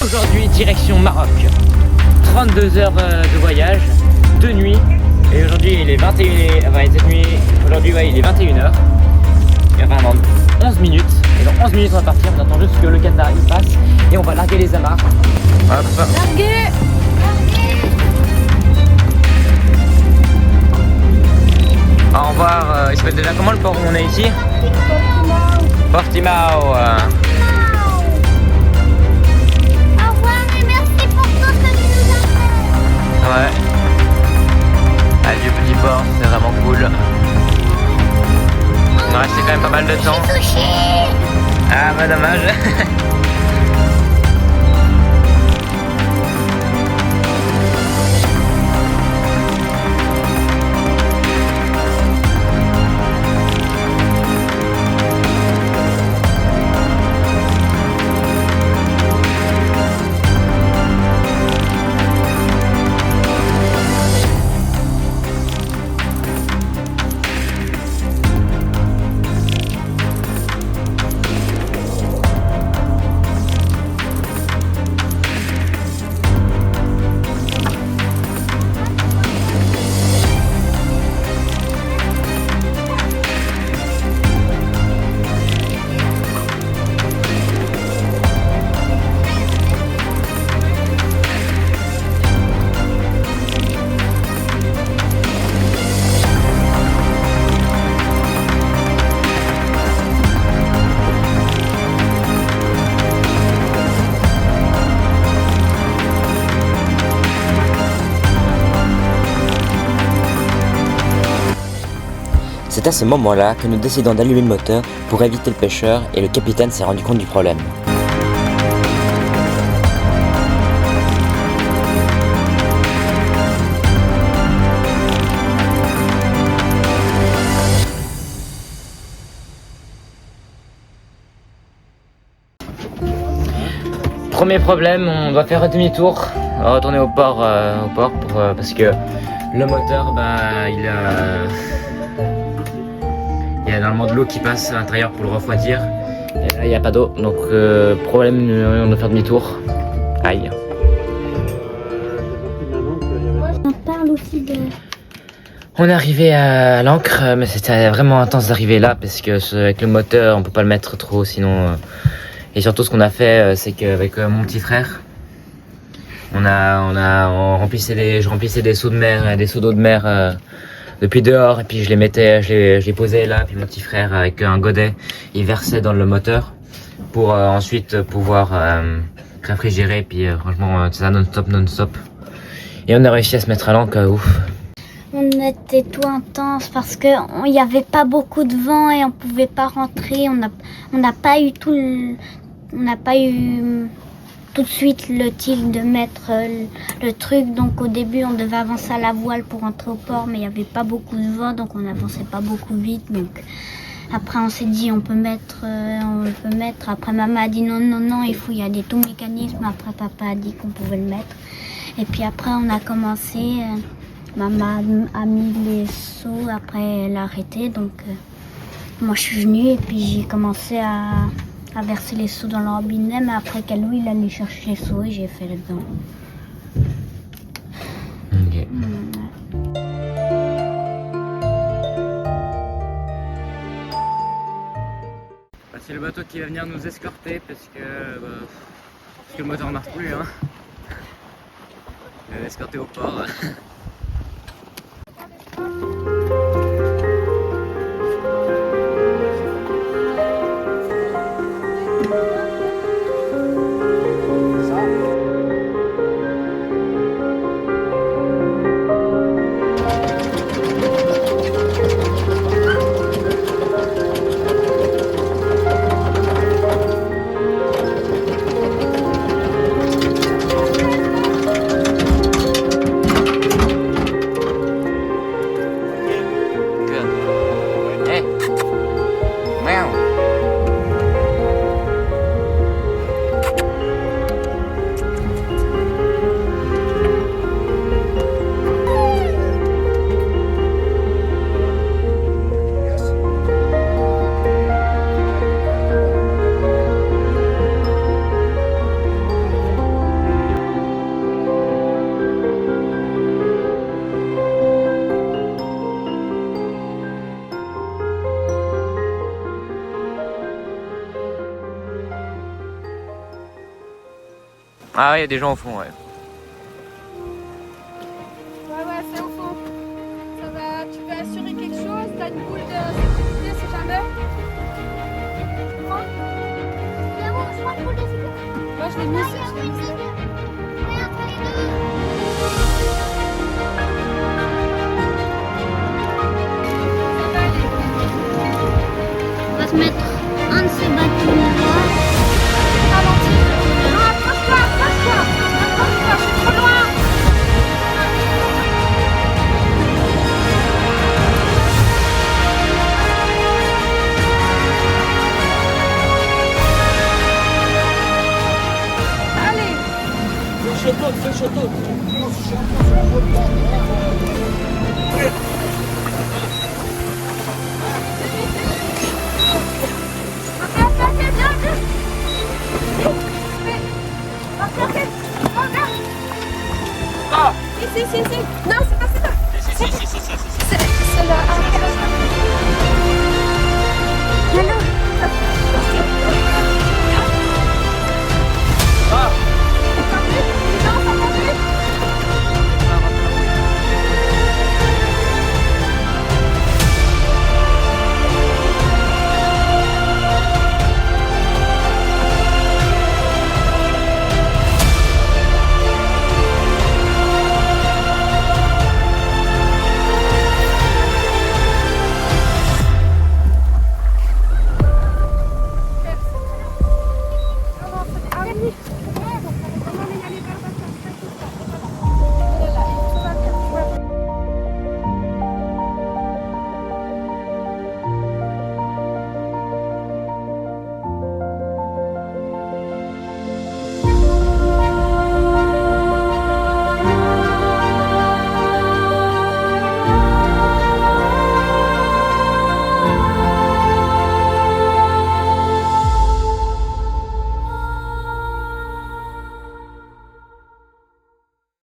aujourd'hui direction Maroc. 32 heures de voyage, 2 nuits. Et aujourd'hui il est 21h, enfin cette nuit, aujourd'hui ouais, il est 21h. Et enfin dans 11 minutes. Et dans 11 minutes on va partir, on attend juste que le Qatar il passe. Et on va larguer les amarres. Hop. Larguer. Au revoir, il s'appelle déjà comment le port où on est ici? Portimao. Au revoir et merci pour tout ce que tu nous as fait. Ouais. Adieu petit port, c'est vraiment cool. Il nous restait quand même pas mal de temps. Ah bah dommage. C'est à ce moment-là que nous décidons d'allumer le moteur pour éviter le pêcheur et le capitaine s'est rendu compte du problème. Premier problème, on doit faire un demi-tour, retourner au port, parce que le moteur, bah, il y a normalement de l'eau qui passe à l'intérieur pour le refroidir. Et là, il n'y a pas d'eau, donc problème, on doit faire demi-tour. Aïe. On parle aussi de... On est arrivé à l'ancre, mais c'était vraiment intense d'arriver là, parce que avec le moteur, on peut pas le mettre trop, sinon... Et surtout, ce qu'on a fait, c'est qu'avec mon petit frère, je remplissais des seaux de mer, des seaux d'eau de mer depuis dehors, et puis je les posais là, puis mon petit frère avec un godet, il versait dans le moteur pour ensuite pouvoir réfrigérer, puis franchement, c'est ça non-stop. Et on a réussi à se mettre à l'ancre, ouf. On était tout intense parce que il n'y avait pas beaucoup de vent et on pouvait pas rentrer. On n'a pas eu tout de suite le tic de mettre le truc. Donc au début on devait avancer à la voile pour rentrer au port, mais il n'y avait pas beaucoup de vent, donc on n'avançait pas beaucoup vite. Donc après on s'est dit on peut mettre. Après maman a dit non, il y a des tout mécanismes. Après papa a dit qu'on pouvait le mettre. Et puis après on a commencé. Maman a mis les seaux, après elle a arrêté, donc moi je suis venue et puis j'ai commencé à verser les seaux dans le robinet, mais après Calou il allait chercher les seaux et j'ai fait là-dedans. Ok. C'est le bateau qui va venir nous escorter parce que le moteur ne marche plus. Hein. Il va nous escorter au port. Ah, il y a des gens au fond, ouais. Ouais, c'est au fond. Ça va, tu peux assurer quelque chose, t'as une boule de sécurité si jamais. Moi je l'ai mise. On va se mettre un de ces bâtons-là. Ralentis. Non, approche-toi, approche-toi. Approche-toi, je suis trop loin. Allez. Si. Non, c'est pas ça. C'est là. Alors,